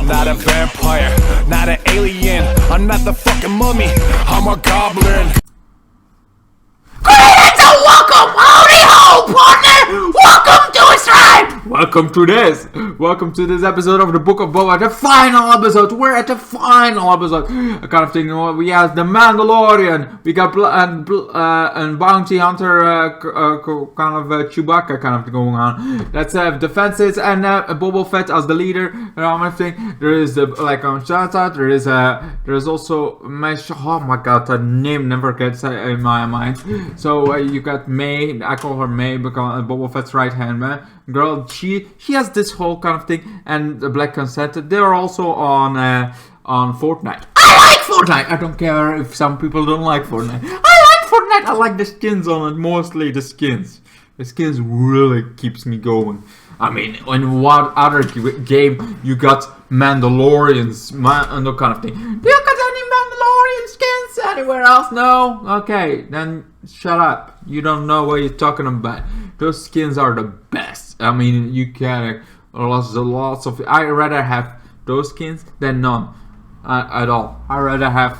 not a vampire, not an alien. I'm not the fucking mummy, I'm a goblin. Greetings and welcome, howdy ho, partner! Welcome to a tribe! Welcome to this episode of the Book of Boba, the final episode. We're at the final episode. I kind of think we have the Mandalorian, we got and Bounty Hunter, kind of Chewbacca kind of going on. Let's have defenses and Boba Fett as the leader. There is the like Shata. There is also oh my god, the name never gets in my mind. So you got May. I call her May because Boba Fett's right hand man. Girl, she has this whole kind of thing, and the Black Consent. They're also on Fortnite. I like Fortnite. I don't care if some people don't like Fortnite. I like Fortnite. I like the skins on it, mostly the skins. The skins really keeps me going. I mean, in what other game you got Mandalorians, and that kind of thing? Do you got any Mandalorian skins anywhere else? No? Okay, then shut up. You don't know what you're talking about. Those skins are the best. I mean, you can lots of. I rather have those skins than none at all. I rather have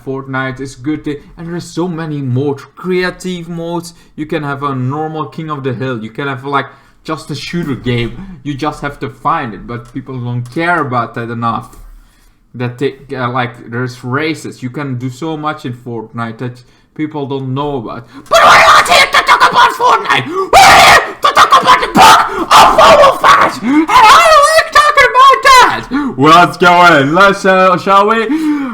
Fortnite. It's good thing, and there's so many modes, creative modes. You can have a normal King of the Hill. You can have like just a shooter game. You just have to find it, but people don't care about that enough. That they like there's races. You can do so much in Fortnite that people don't know about. But we're not here to talk about Fortnite. We're here to talk about the book of Boba Fett, and I like talking about that. Let's go in. Let's shall we?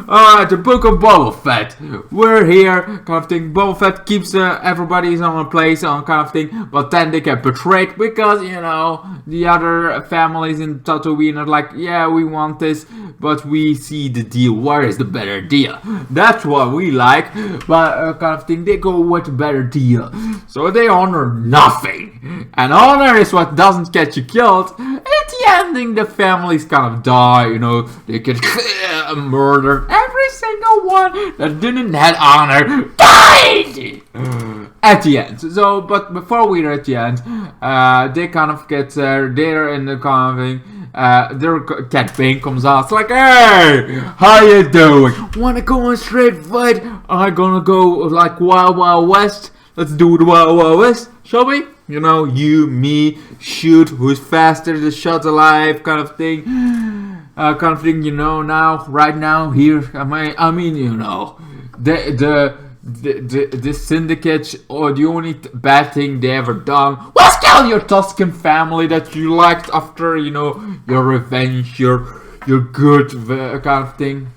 Alright, the book of Boba Fett. We're here, kind of thing. Boba Fett keeps everybody's on a place, on kind of thing. But then they get betrayed because, you know, the other families in Tatooine are like, yeah, we want this, but we see the deal. Where is the better deal? That's what we like. But kind of thing, they go with the better deal. So they honor nothing. And honor is what doesn't get you killed. At the ending, the families kind of die, you know, they get murdered. Every single one that didn't have honor died at the end. So, but before we're at the end, they kind of get there in the kind of thing. Their Cat Bane comes out. It's like, hey, how you doing? Wanna go on straight fight? I'm gonna go like Wild Wild West. Let's do the Wild Wild West, shall we? You know, you, me, shoot. Who's faster? The shot's alive, kind of thing. Kind of thing, you know. Now, right now, here. I mean, you know, the syndicate, or the only bad thing they ever done was kill your Tuscan family that you liked after, you know, your revenge, your good kind of thing.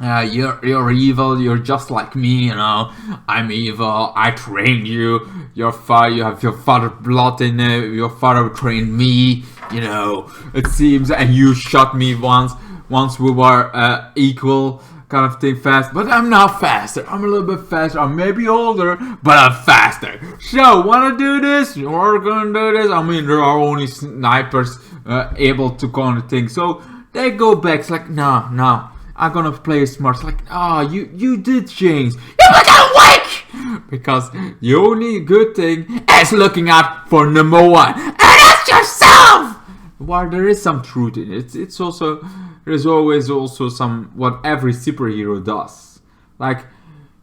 You're evil. You're just like me, you know. I'm evil. I trained you. You have your father's blood in it. Your father trained me. You know. It seems, and you shot me once. Once we were equal, kind of thing, fast. But I'm not faster. I'm a little bit faster. I'm maybe older, but I'm faster. So, wanna do this? We're gonna do this. I mean, there are only snipers able to kind of thing. So they go back. It's like, no. I'm gonna play smart. It's like, you did change. You become weak! Because the only good thing is looking out for number one. And that's yourself! While there is some truth in it, it's also, there's always also some, what every superhero does. Like,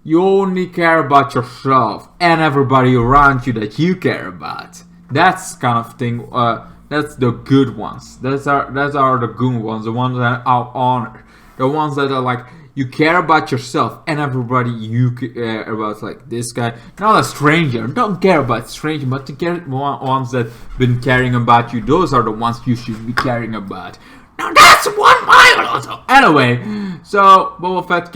you only care about yourself and everybody around you that you care about. That's kind of thing, that's the good ones. Those are the good ones, the ones that are honored. The ones that are like, you care about yourself and everybody you care about, like this guy. Not a stranger, don't care about stranger, but the ones that been caring about you, those are the ones you should be caring about. Now that's one mile also. Anyway, so Boba Fett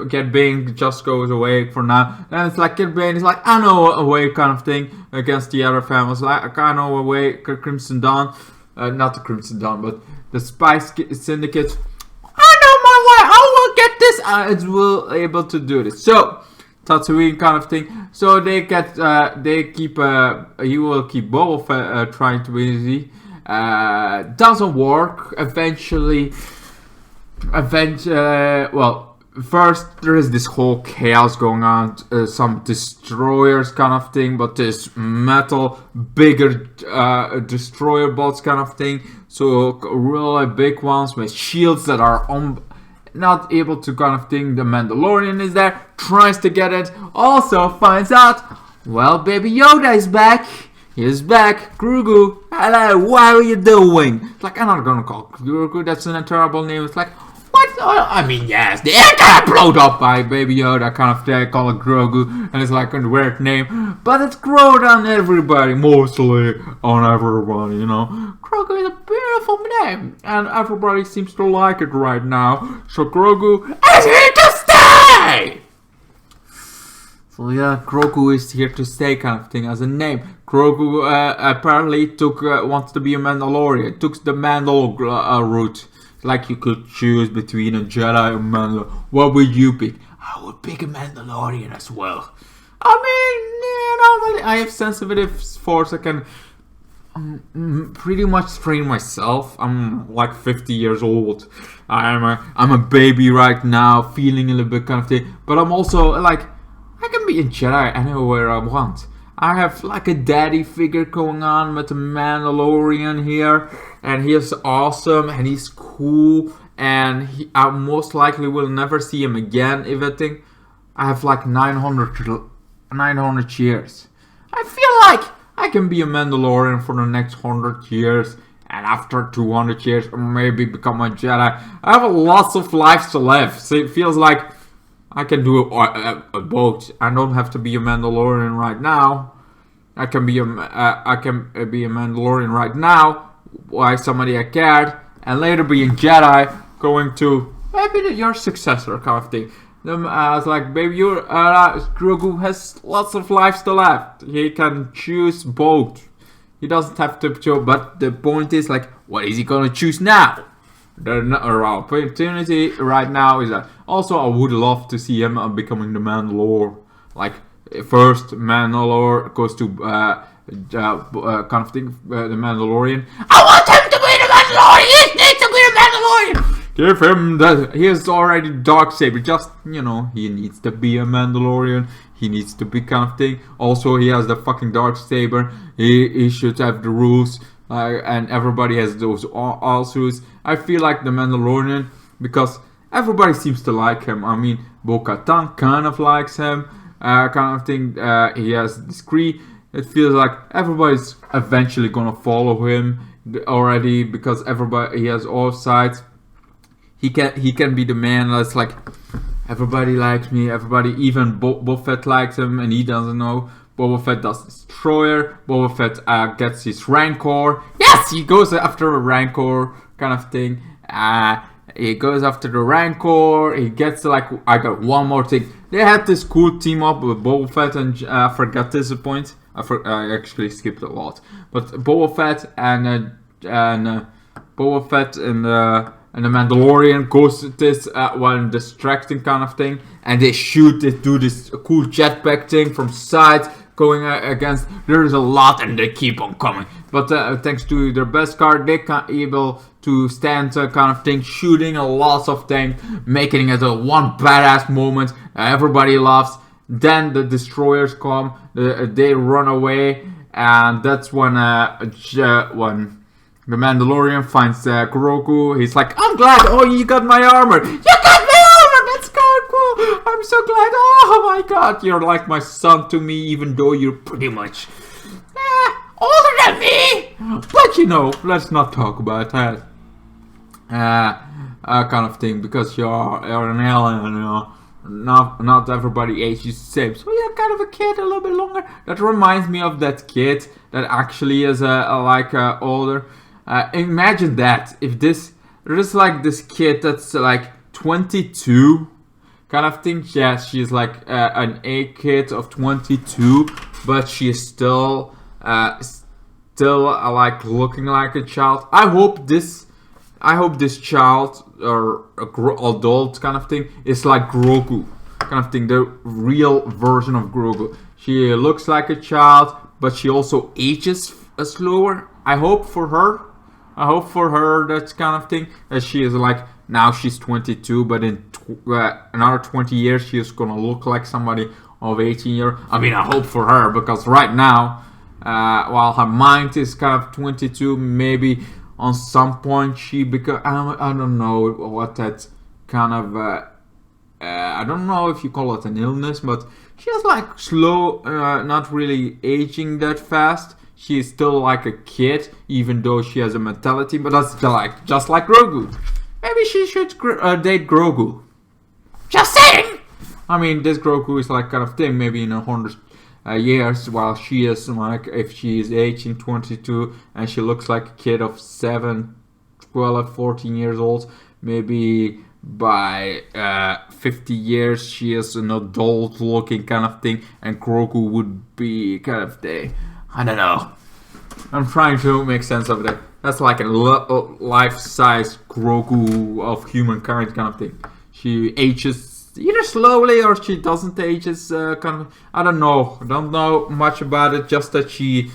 Cat Bane just goes away for now. Then it's like Cat Bane is like, I know a way kind of thing against the other families. Like, I know a way, Crimson Dawn. Not the Crimson Dawn, but the Spice Syndicate. I know my way. I will get this. It will able to do this. So Tatooine kind of thing. So they get, he will keep Boba Fett trying to be easy. Doesn't work. Eventually, well, first there is this whole chaos going on, some destroyers kind of thing, but this metal bigger destroyer bots kind of thing. So really big ones with shields that are not able to kind of thing. The Mandalorian is there, tries to get it, also finds out, well, Baby Yoda is back. He's back. Grogu, hello, what are you doing? It's like, I'm not gonna call Grogu, that's a terrible name. It's like, what? I mean, yes, the air got blown up by Baby Yoda, kind of thing. I call it Grogu, and it's like a weird name, but it's grown on everybody, mostly on everybody, you know. Grogu is a beautiful name, and everybody seems to like it right now. So Grogu is here to stay. So yeah, Grogu is here to stay, kind of thing as a name. Grogu apparently wants to be a Mandalorian. Took the Mandal route. Like you could choose between a Jedi and Mandalorian. What would you pick? I would pick a Mandalorian as well. I mean, you know, I have sensitive force. I can pretty much train myself. I'm like 50 years old. I'm a baby right now, feeling a little bit kind of thing. But I'm also like, I can be a Jedi anywhere I want. I have like a daddy figure going on with the Mandalorian here, and he is awesome and he's cool, and I most likely will never see him again. If I think I have like 900 years, I feel like I can be a Mandalorian for the next 100 years, and after 200 years maybe become a Jedi. I have lots of lives to live, so it feels like I can do both. I don't have to be a Mandalorian right now. I can be a Mandalorian right now, why somebody I cared, and later be a Jedi, going to maybe your successor kind of thing. I was like, baby, Grogu has lots of lives to live. He can choose both. He doesn't have to choose, but the point is like, what is he gonna choose now? The opportunity right now is that. Also, I would love to see him becoming the Mandalore. Like, first Mandalore goes to kind of thing, the Mandalorian. I want him to be the Mandalorian! He needs to be the Mandalorian! Give him that. He is already Darksaber. Just, you know, he needs to be a Mandalorian. He needs to be kind of thing. Also, he has the fucking Darksaber. He should have the rules. And everybody has those all rules. I feel like the Mandalorian, because everybody seems to like him. I mean, Bo-Katan kind of likes him. Kind of thing. He has this Kree. It feels like everybody's eventually gonna follow him already, because he has all sides. He can be the man that's like, everybody likes me. Everybody, even Boba Fett likes him, and he doesn't know. Boba Fett does Destroyer. Boba Fett gets his Rancor. Yes, he goes after a Rancor kind of thing. He goes after the Rancor. He gets like, I got one more thing. They had this cool team up with Boba Fett and I forgot this point. I actually skipped a lot. But Boba Fett and Boba Fett and the Mandalorian goes to this one distracting kind of thing, and they do this cool jetpack thing from sides going against. There's a lot, and they keep on coming. But thanks to their best card, they can able to stand kind of thing, shooting a lot of things, making it a one badass moment. Everybody loves. Then the destroyers come, they run away, and that's when the Mandalorian finds Grogu. He's like, I'm glad. Oh, you got my armor. You got my armor. That's kind of cool. I'm so glad. Oh my god, you're like my son to me, even though you're pretty much older than me. But you know, let's not talk about that. Kind of thing, because you're an alien, you know. Not everybody ages the same, so you're kind of a kid a little bit longer. That reminds me of that kid that actually is older. Imagine that if there's like this kid that's like 22 kind of thing. Yeah, she's like an A kid of 22, but she's still like looking like a child. I hope this child or adult kind of thing is like Grogu kind of thing, the real version of Grogu. She looks like a child, but she also ages slower. I hope for her that kind of thing, that she is like, now she's 22, but in another 20 years she's gonna look like somebody of 18 years. I mean, I hope for her, because right now, while her mind is kind of 22, maybe on some point she become. I don't know what that kind of. I don't know if you call it an illness, but she's like slow, not really aging that fast. She's still like a kid, even though she has a mentality. But that's like just like Grogu. Maybe she should date Grogu. Just saying! I mean, this Grogu is like kind of thing. Maybe in 100 years, while she is like, if she is aging 22 and she looks like a kid of 7, 12, 14 years old, maybe by 50 years she is an adult looking kind of thing, and Grogu would be kind of the, I don't know. I'm trying to make sense of that. That's like a life-size Grogu of humankind kind of thing. She ages either slowly or she doesn't age as kind of. I don't know. I don't know much about it. Just that she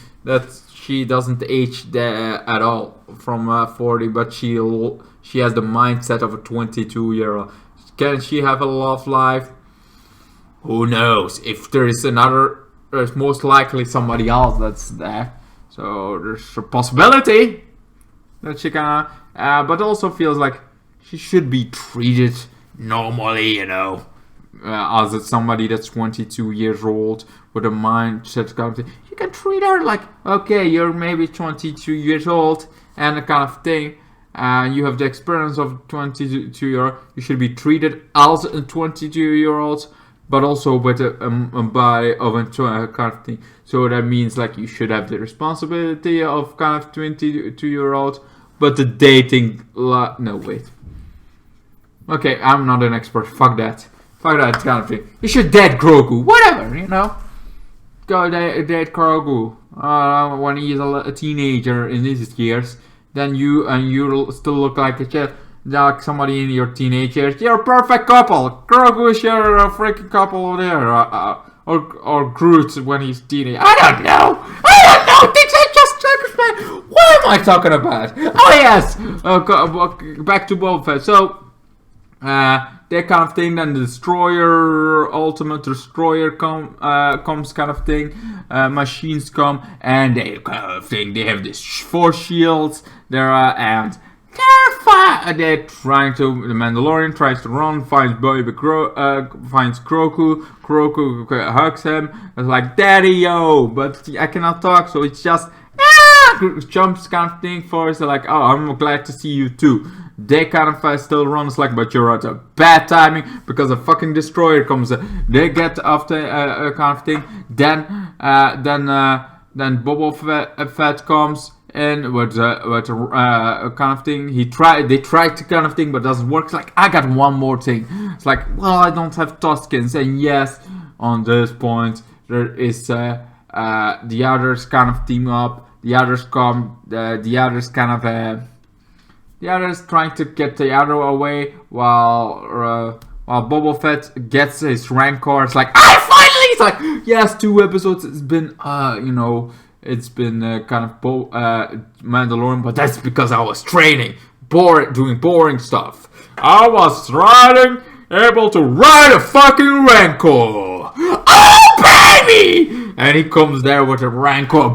doesn't age at all from 40, but she has the mindset of a 22-year-old. Can she have a love life? Who knows? If there is another, there's most likely somebody else that's there. So there's a possibility that she can, but also feels like she should be treated normally, as somebody that's 22 years old with a mindset kind of thing. You can treat her like, okay, you're maybe 22 years old and a kind of thing. You have the experience of 22-year-old. You should be treated as a 22-year-old, but also with a body of a kind of thing. So that means like you should have the responsibility of kind of 22-year-old, but the dating. No, wait. Okay, I'm not an expert. Fuck that kind of thing. You should date Grogu, whatever, Go date Grogu when he's a teenager in his years. Then you still look like a child. Like somebody in your teenage years. You're a perfect couple. Grogu is your freaking couple over there. Or Groot when he's teenage. I don't know. Things I just explained. What am I talking about? Oh yes. Back to Boba Fett. So that kind of thing. Then the Destroyer, Ultimate Destroyer comes kind of thing. Machines come and they kind of thing. They have this force shields. And they're trying to. The Mandalorian tries to run, finds finds Grogu. Grogu hugs him. It's like, Daddy, yo, but I cannot talk, so it's just jumps kind of thing for us. They're like, oh, I'm glad to see you too. They kind of still run. It's like, but you're at a bad timing because a fucking destroyer comes. They get after kind of thing. Then Boba Fett comes in with a kind of thing. They tried to kind of thing, but doesn't work. It's like, I got one more thing. It's like, well, I don't have Tuskens, and yes, on this point there is the others kind of team up. The others come. The others kind of. The others trying to get the other away while Boba Fett gets his Rancor. It's like, it's like, yes, 2 episodes. It's been it's been kind of Mandalorian, but that's because I was training, doing boring stuff. I was able to ride a fucking Rancor. Oh baby! And he comes there with a Rancor.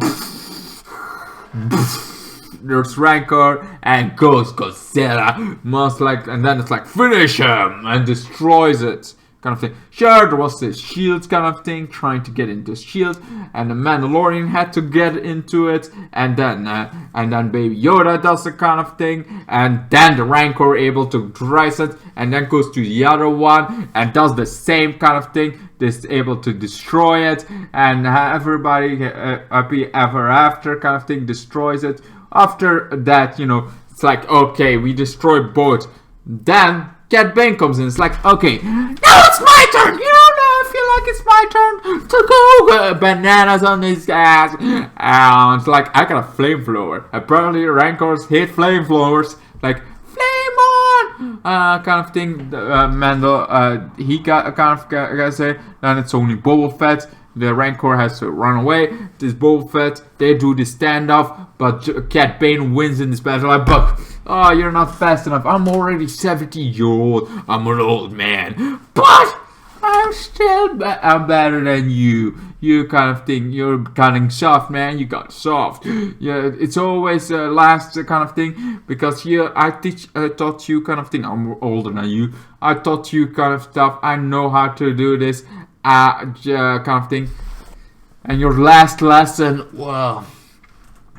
There's Rancor and goes Godzilla, most like, and then it's like, finish him and destroys it, kind of thing. Sure, there was this shield kind of thing, trying to get into shield, and the Mandalorian had to get into it, and then Baby Yoda does the kind of thing, and then the Rancor able to rise it, and then goes to the other one and does the same kind of thing. This able to destroy it, and everybody happy ever after kind of thing, destroys it. After that, it's like, okay, we destroyed both. Then Cat Bane comes in. It's like, okay, now it's my turn. Now I feel like it's my turn to go bananas on this ass. And it's like, I got a flamethrower. Apparently, Rancors hate flamethrowers. Like, flame on, kind of thing. Mando, he got kind of guys say. Then it's only Boba Fett. The Rancor has to run away. This Boba Fett, they do the standoff, but Cat Bane wins in this battle. Like, but you're not fast enough. I'm already 70-year-old. I'm an old man. But I'm better than you. You kind of thing. You're getting soft, man. You got soft. Yeah, it's always last kind of thing because I taught you kind of thing. I'm older than you. I taught you kind of stuff. I know how to do this kind of thing. And your last lesson, well,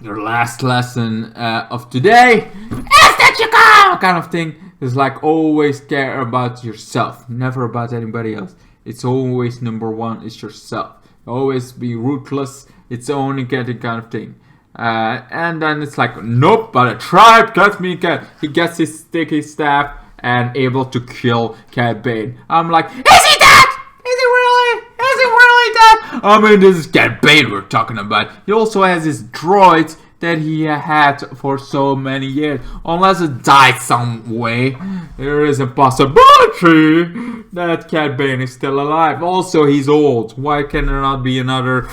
your last lesson of today is that you go kind of thing. Is like always care about yourself, never about anybody else. It's always number one is yourself. Always be ruthless. It's only getting kind of thing. And then it's like, nope, but a tribe gets me. He gets his sticky staff and able to kill Cad Bane. I'm like, is he dead? Is he really? Is he really dead? I mean, this is Cad Bane we're talking about. He also has his droids that he had for so many years. Unless it died some way, there is a possibility that Cad Bane is still alive. Also, he's old. Why can there not be another?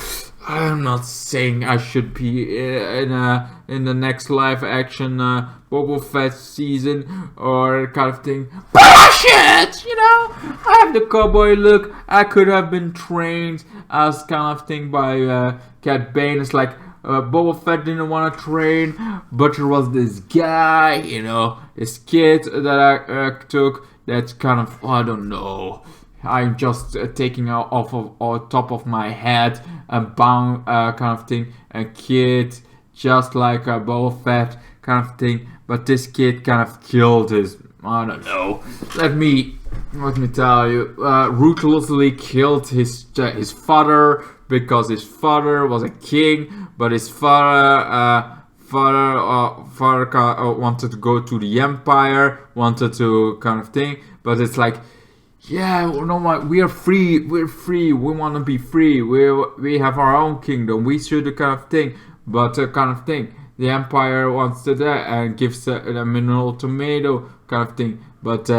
I'm not saying I should be in the next live action Boba Fett season or kind of thing. But I should, you know. I have the cowboy look. I could have been trained as kind of thing by Cad Bane. It's like Boba Fett didn't want to train, but there was this guy, you know, this kid that I took. That's kind of, I don't know. I'm just taking out off top of my head a bound kind of thing, a kid just like a Boba Fett kind of thing, but this kid kind of killed his, I don't know. Let me tell you, ruthlessly killed his father because his father was a king, but his father wanted to go to the Empire, wanted to kind of thing, but it's like, yeah, no, we are free, we want to be free, we have our own kingdom, we should kind of thing, but kind of thing, the Empire wants to that and gives a mineral tomato kind of thing, but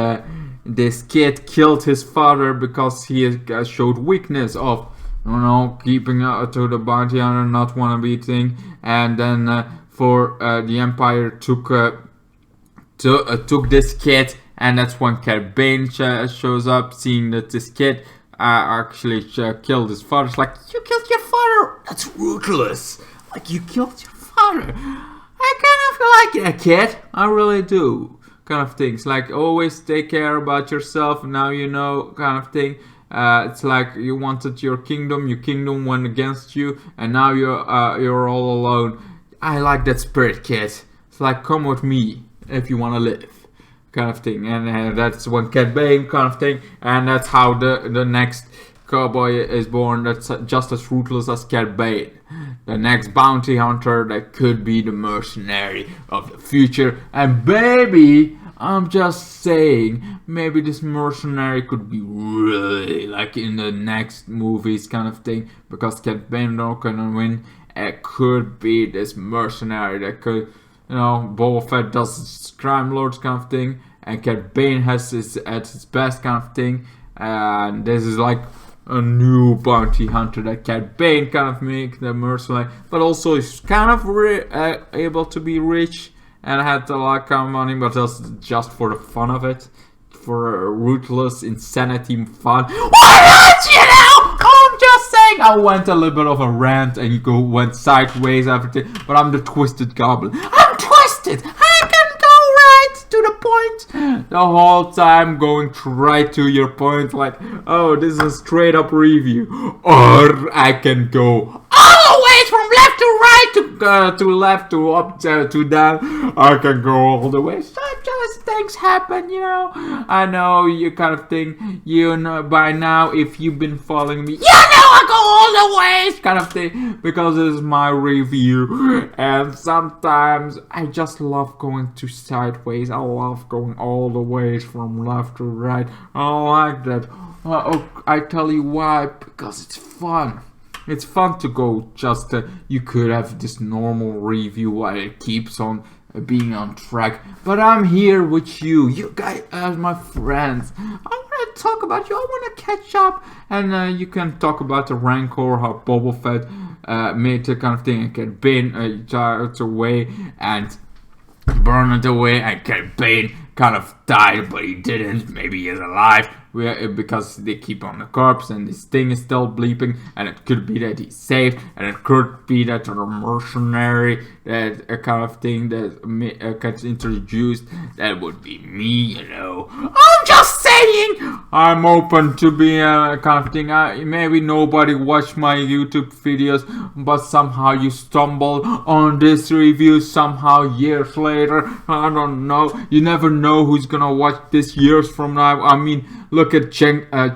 this kid killed his father because he showed weakness of, you know, keeping to the bounty hunter, not wanna be thing, and then for the Empire took this kid. And that's when Cad Bane shows up, seeing that this kid actually killed his father. It's like, you killed your father? That's ruthless. Like, you killed your father. I kind of like that, kid. I really do. Kind of things. Like, always take care about yourself. Now you know, kind of thing. It's like you wanted your kingdom went against you, and now you're all alone. I like that spirit, kid. It's like, come with me if you want to live. Kind of thing, and that's when Cad Bane kind of thing, and that's how the next cowboy is born. That's just as ruthless as Cad Bane, the next bounty hunter that could be the mercenary of the future. And baby, I'm just saying, maybe this mercenary could be really like in the next movies kind of thing, because Cad Bane not gonna win. It could be this mercenary that could. You know, Boba Fett does his crime lords kind of thing, and Cad Bane has his at his best kind of thing, and this is like a new bounty hunter that Cad Bane kind of make the mercenary, but also he's kind of able to be rich and had a lot of money, but that's just for the fun of it, for ruthless insanity fun. Why not, you know? I'm just saying. I went a little bit of a rant and you went sideways everything, but I'm the twisted goblin. I'm twisted. I can go right to the point the whole time, going right to your point. Like, oh, this is a straight up review, or I can go all the way from left to right to left to up to down. I can go all the way. So just things happen, you know. I know you kind of thing. You know by now if you've been following me. You know I go all the ways kind of thing, because this is my review, and sometimes I just love going to sideways. I love going all the ways from left to right. I like that. I tell you why, because it's fun. It's fun to go just, you could have this normal review while it keeps on being on track, but I'm here with you. You guys are my friends. I want to talk about you. I want to catch up, and you can talk about the Rancor, how Boba Fett made the kind of thing, and Cad Bane it away and burn it away, and Cad Bane kind of died, but he didn't. Maybe he's alive. Because they keep on the corpse and this thing is still bleeping, and it could be that he's saved, and it could be that the mercenary, that a kind of thing that gets introduced. That would be me, you know. I'm just saying. I'm open to be a kind of thing. Maybe nobody watched my YouTube videos, but somehow you stumbled on this review somehow years later. I don't know. You never know who's gonna watch this years from now. I mean, look at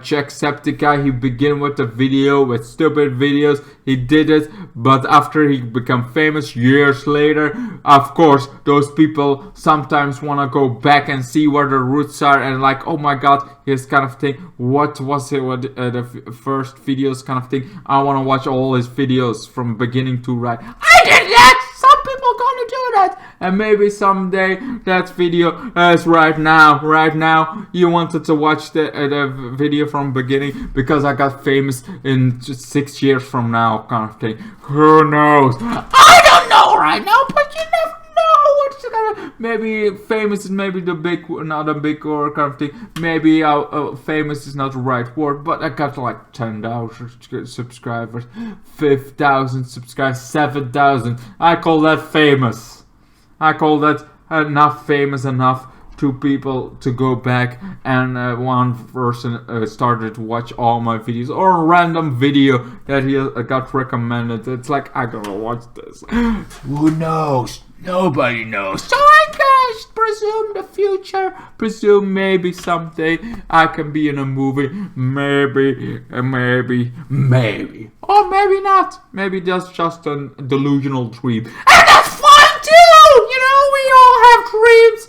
Jacksepticeye. He began with a video with stupid videos. He did it, but after he became famous years later, of course, those people sometimes want to go back and see where the roots are, and like, oh my god, his kind of thing. What was it? What the first videos kind of thing? I want to watch all his videos from beginning to right. I did that. Some people gonna do that, and maybe someday that video is right now. Right now, you wanted to watch the video from beginning because I got famous in just 6 years from now, kind of thing. Who knows? I don't know right now, but you never know what's gonna. Maybe famous is maybe the big, not a big word kind of thing. Maybe famous is not the right word, but I got like 10,000 subscribers, 5,000 subscribers, 7,000. I call that famous. I call that enough famous enough to people to go back and one person started to watch all my videos, or a random video that he got recommended. It's like, I gotta watch this. Who knows? Nobody knows. So I guess presume the future. Presume maybe someday I can be in a movie. Maybe. Or maybe not. Maybe that's just a delusional dream. And that's fine too! You know, we all have dreams,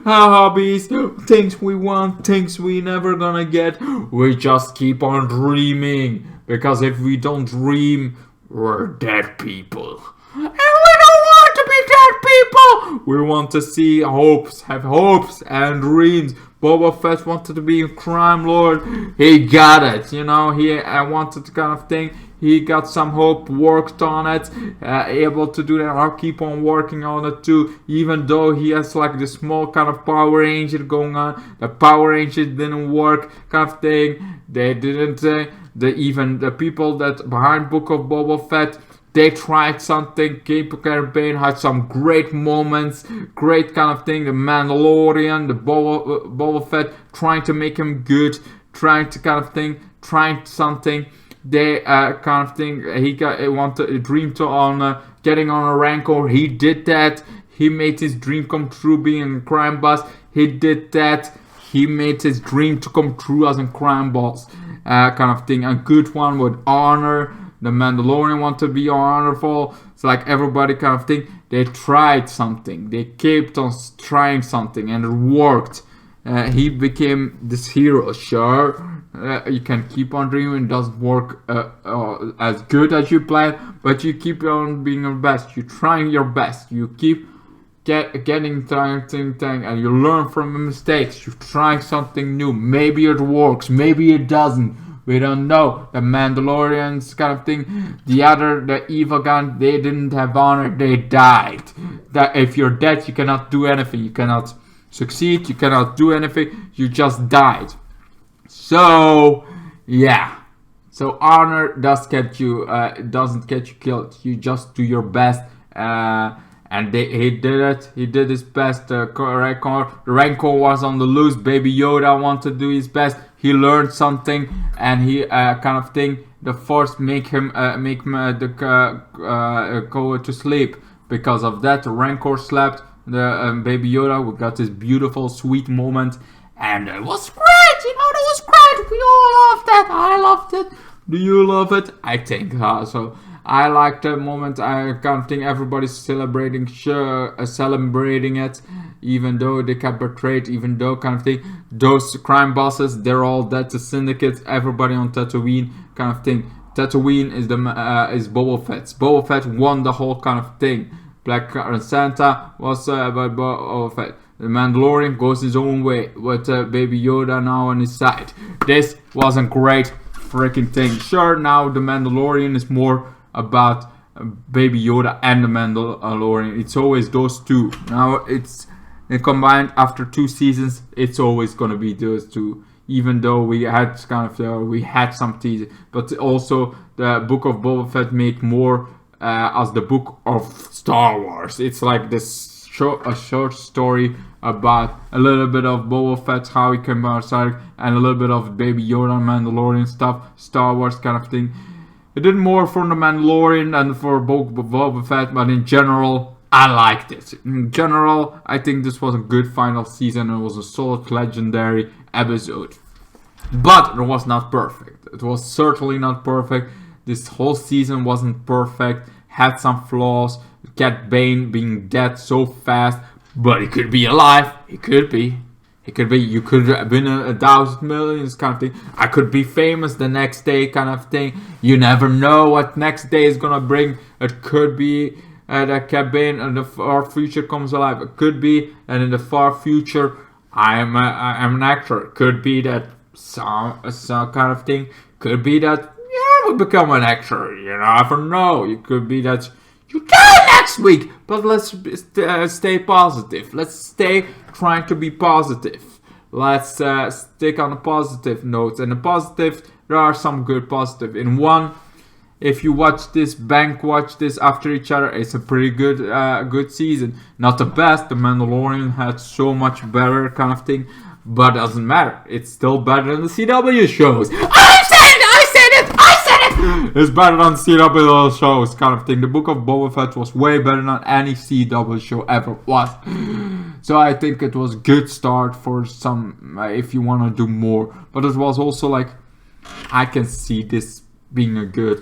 hobbies, things we want, things we never gonna get. We just keep on dreaming. Because if we don't dream, we're dead people. And we don't want to be dead people. We want to see hopes, have hopes and dreams. Boba Fett wanted to be a crime lord. He got it, you know. He wanted the kind of thing. He got some hope, worked on it, able to do that. I'll keep on working on it too, even though he has like this small kind of Power Ranger going on. The Power Rangers didn't work, kind of thing. They didn't. Even the people that behind Book of Boba Fett, they tried something. Cape Campaign had some great moments, great kind of thing. The Mandalorian, the Boba Fett, trying to make him good, trying to kind of thing, trying something. They kind of thing. He wanted a dream to on getting on a Rancor. He did that. He made his dream come true, being a crime boss. He did that. He made his dream to come true as a crime boss, kind of thing. A good one with honor. The Mandalorian want to be honorful. It's like everybody kind of thing. They tried something. They kept on trying something, and it worked. He became this hero. Sure. You can keep on dreaming. It doesn't work as good as you plan, but you keep on being your best. You're trying your best. You keep getting trying, and you learn from your mistakes. You try something new. Maybe it works. Maybe it doesn't. We don't know. The Mandalorians kind of thing. The evil gun, they didn't have honor. They died. That if you're dead, you cannot do anything. You cannot succeed. You cannot do anything. You just died. So, yeah. So honor doesn't get you killed. You just do your best. And he did it. He did his best. The Rancor was on the loose. Baby Yoda wanted to do his best. He learned something, and he kind of thing. The Force make him go to sleep. Because of that, the Rancor slept. The Baby Yoda, we got this beautiful, sweet moment, and it was great. You know, it was great. We all loved that. I loved it. Do you love it? I think so. I like the moment. I kind of think everybody's celebrating it, even though they got betrayed, even though kind of thing. Those crime bosses, they're all dead. The syndicate, everybody on Tatooine, kind of thing. Tatooine is is Boba Fett's. Boba Fett won the whole kind of thing. Black Santa was about Boba Fett. The Mandalorian goes his own way with Baby Yoda now on his side. This was a great freaking thing. Sure, now the Mandalorian is more about Baby Yoda and the Mandalorian. It's always those two. Now it's And combined after 2 seasons, it's always gonna be those two. Even though we had some teasers, but also the Book of Boba Fett made more as the Book of Star Wars. It's like this a short story about a little bit of Boba Fett, how he came outside, and a little bit of Baby Yoda, Mandalorian stuff, Star Wars kind of thing. It did more for the Mandalorian than for Boba Fett, but in general, I liked it. In general, I think this was a good final season. It was a solid, legendary episode. But it was not perfect. It was certainly not perfect. This whole season wasn't perfect. Had some flaws. Cat Bane being dead so fast. But he could be alive. He could be. He could be. You could win 1,000 millions kind of thing. I could be famous the next day kind of thing. You never know what next day is gonna bring. It could be that Cat Bane in the far future comes alive. It could be, and in the far future, I'm an actor. It could be that some kind of thing. Could be that we become an actor. You never know. It could be that you die next week. But let's stay positive. Let's stay trying to be positive. Let's stick on the positive notes. And the positive, there are some good positive. In one, if you watch this after each other, it's a pretty good season. Not the best. The Mandalorian had so much better kind of thing. But doesn't matter. It's still better than the CW shows. I said it! It's better than CW shows kind of thing. The Book of Boba Fett was way better than any CW show ever was. So I think it was a good start for some, if you want to do more. But it was also like, I can see this being a good.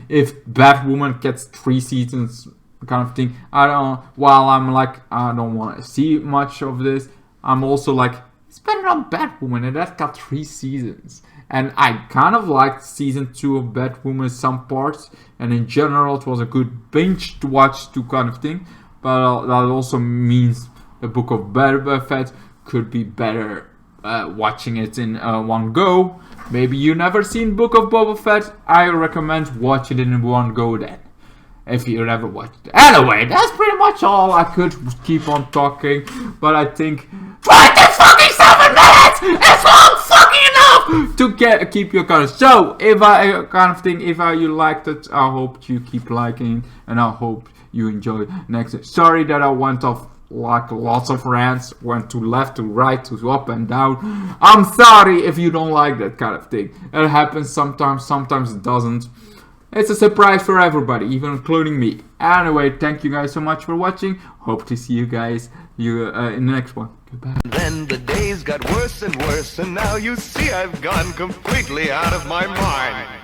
If Batwoman gets 3 seasons kind of thing. While I'm like, I don't want to see much of this. I'm also like, it's better than Batwoman, and that got 3 seasons. And I kind of liked season 2 of Batwoman some parts. And in general, it was a good binge to watch to kind of thing. But that also means the Book of Boba Fett could be better watching it in one go. Maybe you never seen Book of Boba Fett. I recommend watching it in one go then. If you never watched it. Anyway, that's pretty much all. I could keep on talking. But I think 27 minutes is long fucking enough to keep your comments. So, if you liked it, I hope you keep liking, and I hope you enjoy next. Sorry that I went off like lots of rants, went to left, to right, to up and down. I'm sorry if you don't like that kind of thing. It happens sometimes it doesn't. It's a surprise for everybody, even including me. Anyway, thank you guys so much for watching. Hope to see you guys in the next one. Goodbye. Then the days got worse and worse, and now you see I've gone completely out of my mind.